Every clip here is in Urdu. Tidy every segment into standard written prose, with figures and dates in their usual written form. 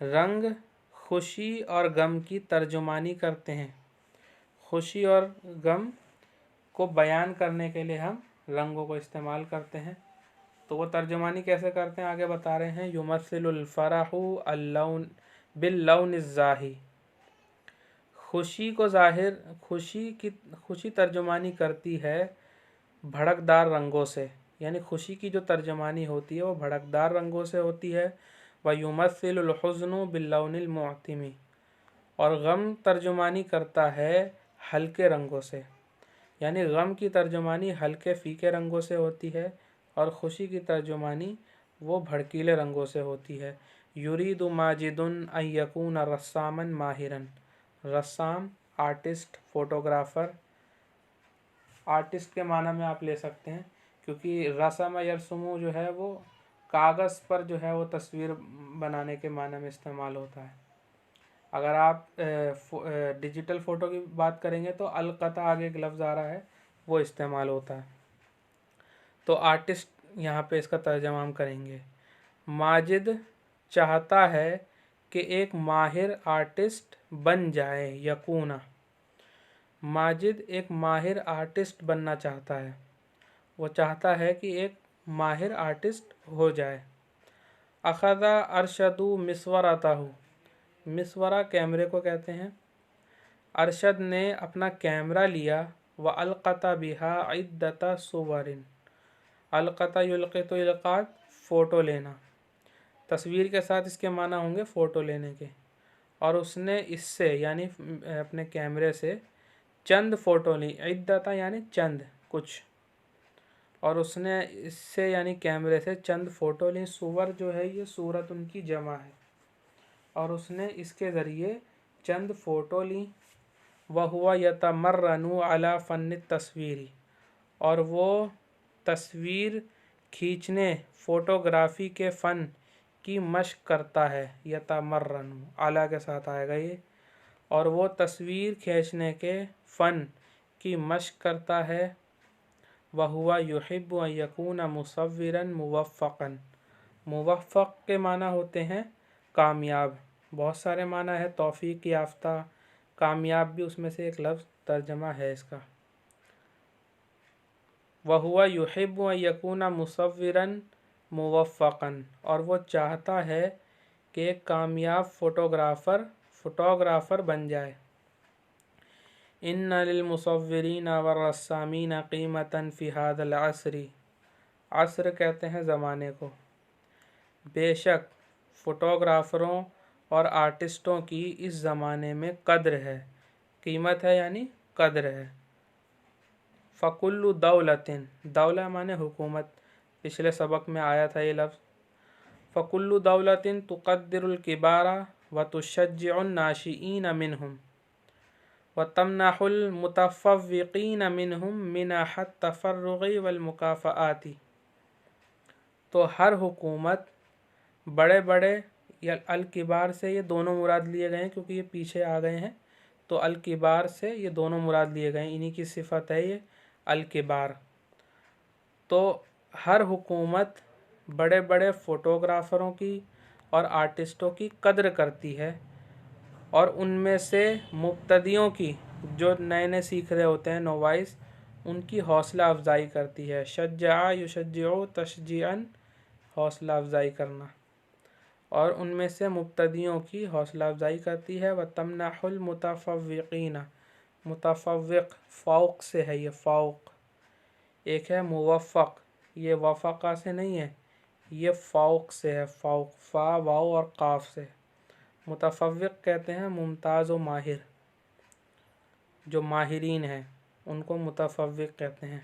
رنگ خوشی اور غم کی ترجمانی کرتے ہیں۔ خوشی اور غم کو بیان کرنے کے لیے ہم رنگوں کو استعمال کرتے ہیں۔ تو وہ ترجمانی کیسے کرتے ہیں آگے بتا رہے ہیں، یمثل الفرح اللون باللون الزاہی، خوشی ترجمانی کرتی ہے بھڑکدار رنگوں سے، یعنی خوشی کی جو ترجمانی ہوتی ہے وہ بھڑکدار رنگوں سے ہوتی ہے۔ وَيُمَثِّلُ الْحُزْنُ بِاللَّوْنِ الْمُعْتِمِ، اور غم ترجمانی کرتا ہے ہلکے رنگوں سے، یعنی غم کی ترجمانی ہلکے پھیکے رنگوں سے ہوتی ہے اور خوشی کی ترجمانی وہ بھڑکیلے رنگوں سے ہوتی ہے۔ یرید ماجد ان یکون رساما ماہرا، رسام آرٹسٹ، فوٹوگرافر، آرٹسٹ کے معنی میں آپ لے سکتے ہیں، کیونکہ رسم یرسمو جو ہے وہ کاغذ پر جو ہے وہ تصویر بنانے کے معنی میں استعمال ہوتا ہے۔ اگر آپ ڈیجیٹل فوٹو کی بات کریں گے تو القطع آگے ایک لفظ آ رہا ہے وہ استعمال ہوتا ہے۔ تو آرٹسٹ یہاں پہ اس کا ترجمہ ہم کریں گے۔ ماجد چاہتا ہے کہ ایک ماہر آرٹسٹ بن جائے، یکونا، ماجد ایک ماہر آرٹسٹ بننا چاہتا ہے، وہ چاہتا ہے کہ ایک ماہر آرٹسٹ ہو جائے۔ اخذ ارشد مسورتہ، مسورہ کیمرے کو کہتے ہیں۔ ارشد نے اپنا کیمرہ لیا، وَأَلْقَتَ بِهَا عِدَّةَ صُوَرٍ، القطع یلقط القات، فوٹو لینا، تصویر کے ساتھ اس کے معنی ہوں گے فوٹو لینے کے، اور اس نے اس سے یعنی اپنے کیمرے سے چند فوٹو لی، عدتہ یعنی چند کچھ، اور اس نے اس سے یعنی کیمرے سے چند فوٹو لی۔ صور جو ہے یہ صورت ان کی جمع ہے، اور اس نے اس کے ذریعے چند فوٹو لی۔ وَهُوَ يَتَمَرَّنُ عَلَى فَنِّ التَّصْوِيرِ، اور وہ تصویر کھینچنے، فوٹوگرافی کے فن کی مشق کرتا ہے۔ یتمرن اعلیٰ کے ساتھ آئے گا یہ، اور وہ تصویر کھینچنے کے فن کی مشق کرتا ہے۔ وَهُوَ يُحِبُّ أَن يَكُونَ مُصَوِّرًا مُوَفَّقًا، موفق کے معنی ہوتے ہیں کامیاب، بہت سارے معنی ہے، توفیق یافتہ، کامیاب بھی اس میں سے ایک لفظ ترجمہ ہے اس کا۔ وَهُوَ يُحِبُّ أَن يَكُونَ مُصَوِّرًا مُوَفَّقًا، اور وہ چاہتا ہے کہ ایک کامیاب فوٹوگرافر بن جائے۔ إِنَّ لِلْمُصَوِّرِينَ وَالرَّسَّامِينَ قِيمَةً فِي هَذَا الْعَصْرِ، عصر کہتے ہیں زمانے کو، بے شک فوٹوگرافروں اور آرٹسٹوں کی اس زمانے میں قدر ہے، قیمت ہے یعنی قدر ہے۔ فَكُلُّ دَوْلَةٍ، دولہ معنی حکومت، پچھلے سبق میں آیا تھا یہ لفظ۔ فَكُلُّ دَوْلَةٍ تُقَدِّرُ الْكِبَارَ وَتُشَجِّعُ النَّاشِئِينَ مِنْهُمْ وَتَمْنَحُ الْمُتَفَوِّقِينَ مِنْهُمْ مِنَحَ التَّفَرُّغِ وَالْمُكَافَآتِ، تو ہر حکومت بڑے بڑے یا الکبار سے یہ دونوں مراد لیے گئے ہیں، کیونکہ یہ پیچھے آ گئے ہیں تو الکبار سے یہ دونوں مراد لیے گئے ہیں، انہی کی صفت ہے یہ الکبار۔ تو ہر حکومت بڑے بڑے فوٹوگرافروں کی اور آرٹسٹوں کی قدر کرتی ہے، اور ان میں سے مبتدیوں کی، جو نئے نئے سیکھ رہے ہوتے ہیں، نوائز، ان کی حوصلہ افزائی کرتی ہے۔ شجع یشجع تشجیعا، حوصلہ افزائی کرنا، اور ان میں سے مبتدیوں کی حوصلہ افزائی کرتی ہے۔ وَتَمْنَحُ الْمُتَفَوِّقِينَ، متفوق فوق سے ہے یہ، فوق، ایک ہے موفق، یہ وفقہ سے نہیں ہے، یہ فوق سے ہے، فوق، فا واو اور قاف سے۔ متفوق کہتے ہیں ممتاز و ماہر، جو ماہرین ہیں ان کو متفوق کہتے ہیں۔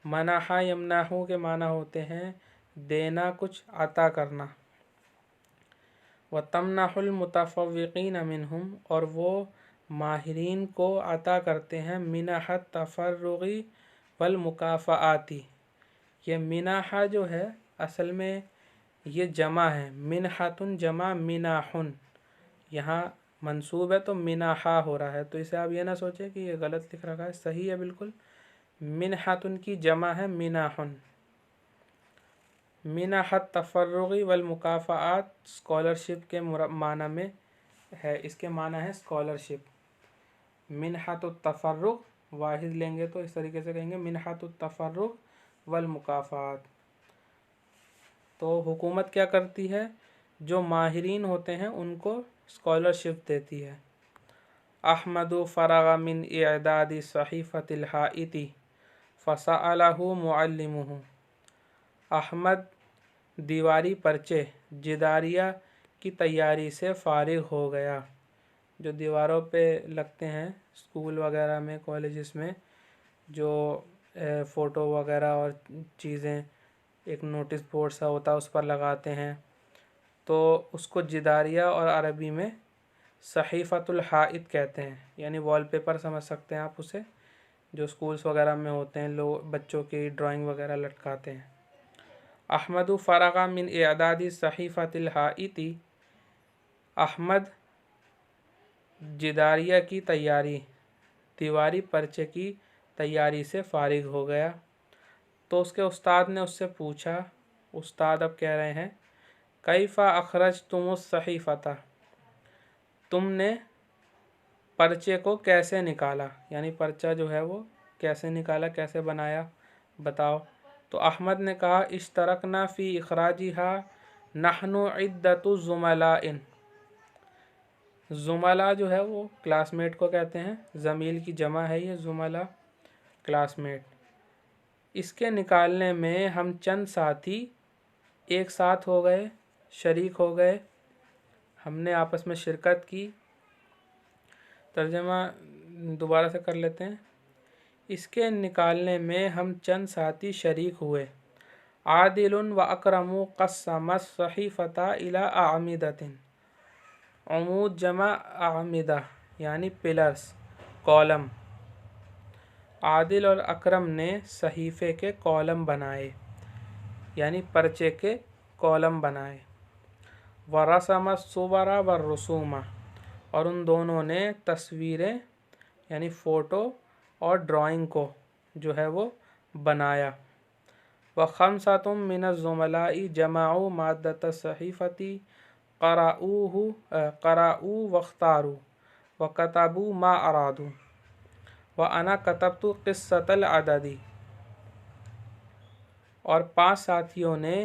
منح یمنح کے معنی ہوتے ہیں دینا، کچھ عطا کرنا۔ وَتَمْنَحُ الْمُتَفَوِّقِينَ مِنْهُمْ، اور وہ ماہرین کو عطا کرتے ہیں منح التفرغ والمکافآت، یہ منح جو ہے اصل میں یہ جمع ہے، منحۃ جمع مناح، یہاں منصوب ہے تو منحہ ہو رہا ہے، تو اسے آپ یہ نہ سوچیں کہ یہ غلط لکھ رکھا ہے، صحیح ہے بالکل، منحۃ کی جمع ہے مناح۔ منحت تفرغی والمکافآت اسکالرشپ کے معنی میں ہے، اس کے معنی ہے اسکالرشپ۔ منحت التفرغ واحد لیں گے تو اس طریقے سے کہیں گے منحت التفرغ والمکافآت۔ تو حکومت کیا کرتی ہے؟ جو ماہرین ہوتے ہیں ان کو اسکالرشپ دیتی ہے۔ احمد فرغ من اعداد صحیفۃ الحائط فسألہ معلمہ۔ احمد دیواری پرچے جداریہ کی تیاری سے فارغ ہو گیا۔ جو دیواروں پہ لگتے ہیں اسکول وغیرہ میں، کالجز میں، جو فوٹو وغیرہ اور چیزیں، ایک نوٹس بورڈ سا ہوتا ہے اس پر لگاتے ہیں، تو اس کو جداریہ اور عربی میں صحیفۃ الحائط کہتے ہیں، یعنی وال پیپر سمجھ سکتے ہیں آپ اسے، جو اسکولس وغیرہ میں ہوتے ہیں، لوگ بچوں کی ڈرائنگ وغیرہ لٹکاتے ہیں۔ احمد فرغ من اعداد صحیفۃ الحائط، احمد جداریہ کی تیاری، دیواری پرچے کی تیاری سے فارغ ہو گیا۔ تو اس کے استاد نے اس سے پوچھا، استاد اب کہہ رہے ہیں کیف اخرجتم الصحیفۃ، تم نے پرچے کو کیسے نکالا، یعنی پرچہ جو ہے وہ کیسے نکالا، کیسے بنایا، بتاؤ۔ تو احمد نے کہا اشترکنا فی اخراجہا نحن عدۃ زملاء، زملاء جو ہے وہ کلاس میٹ کو کہتے ہیں، زمیل کی جمع ہے یہ، زملاء کلاس میٹ۔ اس کے نکالنے میں ہم چند ساتھی ایک ساتھ ہو گئے، شریک ہو گئے، ہم نے آپس میں شرکت کی۔ ترجمہ دوبارہ سے کر لیتے ہیں۔ اس کے نکالنے میں ہم چند ساتھی شریک ہوئے۔ عادل و اکرم قسم الصحیفۃ الی اعمدۃ، عمود جمع اعمدہ یعنی پلرز، کالم۔ عادل اور اکرم نے صحیفے کے کالم بنائے، یعنی پرچے کے کالم بنائے۔ ورسم الصور والرسوم، اور ان دونوں نے تصویریں یعنی فوٹو اور ڈرائنگ کو جو ہے وہ بنایا۔ وخمسۃ من الزملاء جمعوا مادۃ الصحیفۃ قرأوا واختاروا وكتبوا ما ارادوا وانا كتبت قصۃ العدد، اور 5 ساتھیوں نے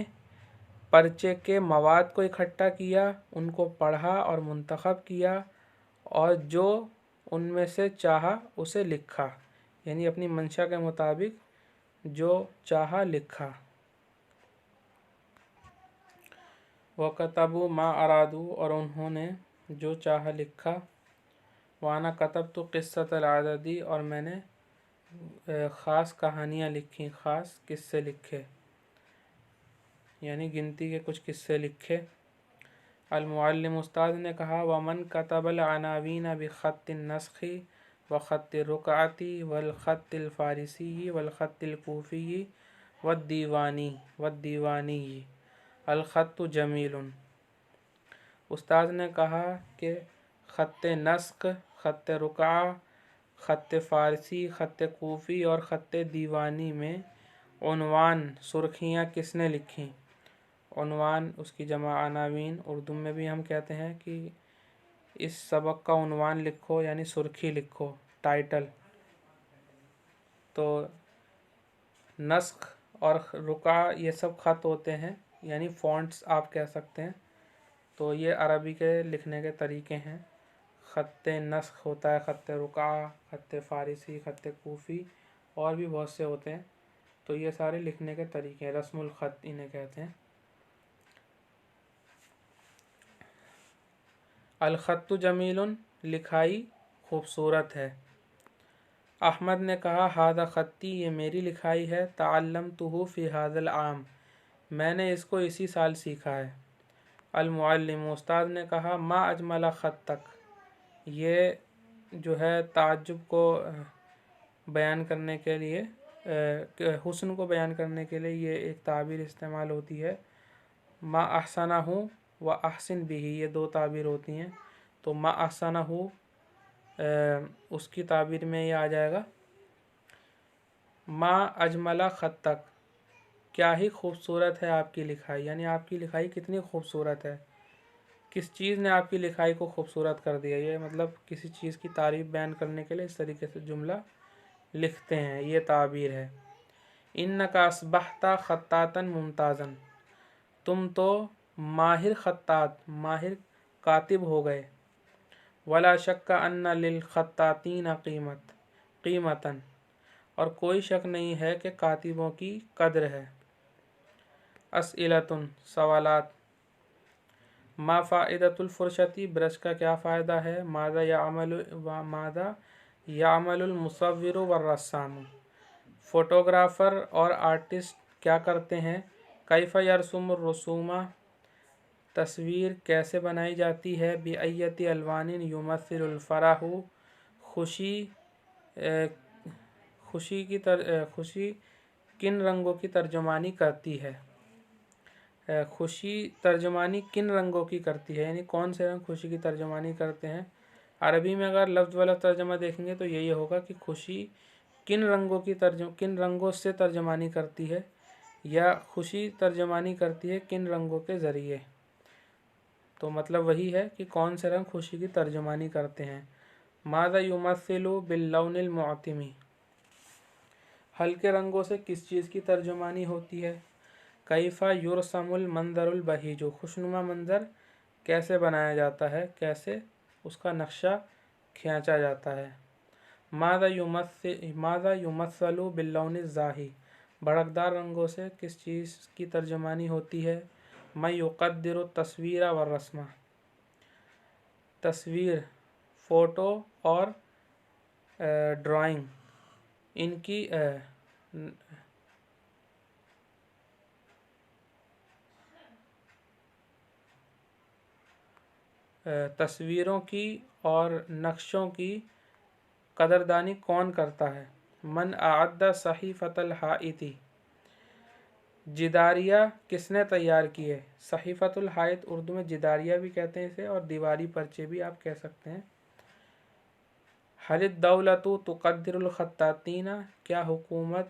پرچے کے مواد کو اکٹھا کیا، ان کو پڑھا اور منتخب کیا، اور جو ان میں سے چاہا اسے لکھا، یعنی اپنی منشا کے مطابق جو چاہا لکھا۔ وَكَتَبُوا مَا أَرَادُوا، اور انہوں نے جو چاہا لکھا۔ وَأَنَا كَتَبْتُ قِصَّةَ الْعَدَدِ، اور میں نے خاص کہانیاں لکھی، خاص قصے لکھے، یعنی گنتی کے کچھ قصے لکھے۔ المعلم استاد نے کہا وَمَنْ كَتَبَ الْعَنَاوِينَ بِخَطِّ النَّسْخِ وَخَطِّ الرُّقْعَةِ وَالْخَطِّ الْفَارِسِيِّ وَالْخَطِّ الْكُوفِيِّ وَالدِّيوَانِيِّ الْخَطُّ جَمِيلٌ۔ استاد نے کہا کہ خط نسخ، خط رقعہ، خط فارسی، خط کوفی اور خط دیوانی میں عنوان، سرخیاں کس نے لکھیں؟ عنوان اس کی جمع عناوین، اردو میں بھی ہم کہتے ہیں کہ اس سبق کا عنوان لکھو، یعنی سرخی لکھو، ٹائٹل۔ تو نسخ اور رقعہ یہ سب خط ہوتے ہیں، یعنی فونٹس آپ کہہ سکتے ہیں۔ تو یہ عربی کے لکھنے کے طریقے ہیں۔ خط نسخ ہوتا ہے، خط رقعہ، خط فارسی، خط کوفی، اور بھی بہت سے ہوتے ہیں۔ تو یہ سارے لکھنے کے طریقے ہیں، رسم الخط انہیں کہتے ہیں۔ الخط جمیل، لکھائی خوبصورت ہے۔ احمد نے کہا ھذا خطی، یہ میری لکھائی ہے، تعلمتہ فی ھذا العام، میں نے اس کو اسی سال سیکھا ہے۔ المعلم استاد نے کہا ما اجمل خطک، یہ جو ہے تعجب کو بیان کرنے کے لیے، حسن کو بیان کرنے کے لیے یہ ایک تعبیر استعمال ہوتی ہے۔ ما احسنہ و احسن بھی، یہ 2 تعبیر ہوتی ہیں۔ تو ما احسنہ اس کی تعبیر میں یہ آ جائے گا ما اجمل خطک، کیا ہی خوبصورت ہے آپ کی لکھائی، یعنی آپ کی لکھائی کتنی خوبصورت ہے، کس چیز نے آپ کی لکھائی کو خوبصورت کر دیا۔ یہ مطلب کسی چیز کی تعریف بیان کرنے کے لیے اس طریقے سے جملہ لکھتے ہیں، یہ تعبیر ہے۔ انک اصبحت خطاطا ممتازا، تم تو ماہر خطاط، ماہر کاتب ہو گئے۔ ولا شک ان للخطاطین قیمتا، اور کوئی شک نہیں ہے کہ کاتبوں کی قدر ہے۔ اسئلۃ، سوالات۔ ما فائدۃ الفرشتی، برش کا کیا فائدہ ہے؟ ماذا یعمل المصور والرسام، فوٹوگرافر اور آرٹسٹ کیا کرتے ہیں؟ کیف یرسم الرسوم، تصویر کیسے بنائی جاتی ہے؟ بأیۃ الوان یمثل الفرح، خوشی کن رنگوں کی ترجمانی کرتی ہے؟ خوشی ترجمانی کن رنگوں کی کرتی ہے، یعنی کون سے رنگ خوشی کی ترجمانی کرتے ہیں؟ عربی میں اگر لفظ والا ترجمہ دیکھیں گے تو یہی ہوگا کہ خوشی کن رنگوں سے ترجمانی کرتی ہے، یا خوشی ترجمانی کرتی ہے کن رنگوں کے ذریعے۔ تو مطلب وہی ہے کہ کون سے رنگ خوشی کی ترجمانی کرتے ہیں۔ ماذا یمثل باللون المعتم، ہلکے رنگوں سے کس چیز کی ترجمانی ہوتی ہے؟ کیف یرسم المنظر البہیج، خوشنما منظر کیسے بنایا جاتا ہے، کیسے اس کا نقشہ کھینچا جاتا ہے؟ ماذا یمثل باللون الزاہی، بھڑکدار رنگوں سے کس چیز کی ترجمانی ہوتی ہے؟ من یقدر التصویر والرسم، تصویر، فوٹو اور ڈرائنگ، ان کی تصویروں کی اور نقشوں کی قدردانی کون کرتا ہے؟ من اعد صحیفۃ الحائط، جداریہ کس نے تیار کیے؟ صحیفۃ الحائط اردو میں جداریہ بھی کہتے ہیں اسے، اور دیواری پرچے بھی آپ کہہ سکتے ہیں۔ حل الدولۃ تقدر الخطاطین، کیا حکومت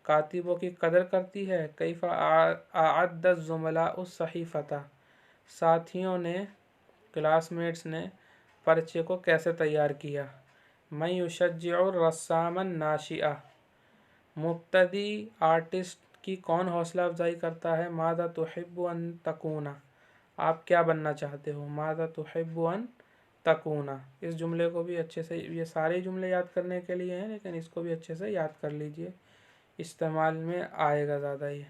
کاتبوں کی قدر کرتی ہے؟ کیف اعد الزملاء الصحیفۃ، ساتھیوں نے، کلاس میٹس نے پرچے کو کیسے تیار کیا؟ من یشجع الرسام الناشئ، مبتدی آرٹسٹ کی کون حوصلہ افزائی کرتا ہے؟ ماذا تحب ان تکون، آپ کیا بننا چاہتے ہو؟ ماذا تحب ان تکون۔ اس جملے کو بھی اچھے سے، یہ سارے جملے یاد کرنے کے لیے ہیں لیکن اس کو بھی اچھے سے یاد کر لیجئے، استعمال میں آئے گا زیادہ۔ یہ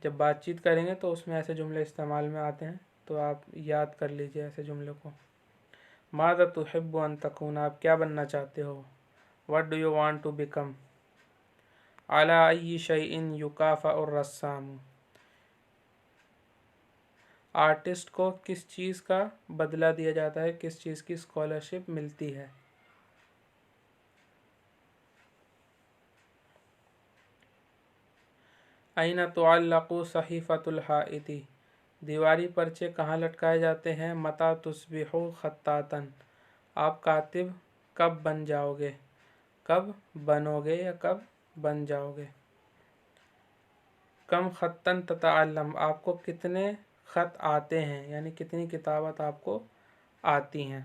جب بات چیت کریں گے تو اس میں ایسے جملے استعمال میں آتے ہیں، تو آپ یاد کر لیجئے ایسے جملے کو۔ ماذا تحب ان تکون، آپ کیا بننا چاہتے ہو؟ What do you want to become؟ علی ای شیء یکافأ الرسام، آرٹسٹ کو کس چیز کا بدلہ دیا جاتا ہے، کس چیز کی اسکالرشپ ملتی ہے؟ این تعلق صحیفۃ الحائط، دیواری پرچے کہاں لٹکائے جاتے ہیں؟ متی تصبح خطاطا، آپ کاتب کب بن جاؤ گے، کب بنو گے یا کب بن جاؤ گے؟ کم خطا تتعلم، آپ کو کتنے خط آتے ہیں، یعنی کتنی کتابت آپ کو آتی ہیں۔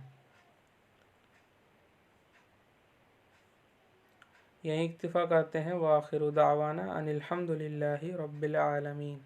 یہیں اکتفا کرتے ہیں۔ وآخر دعوانا ان الحمد للہ رب العالمین۔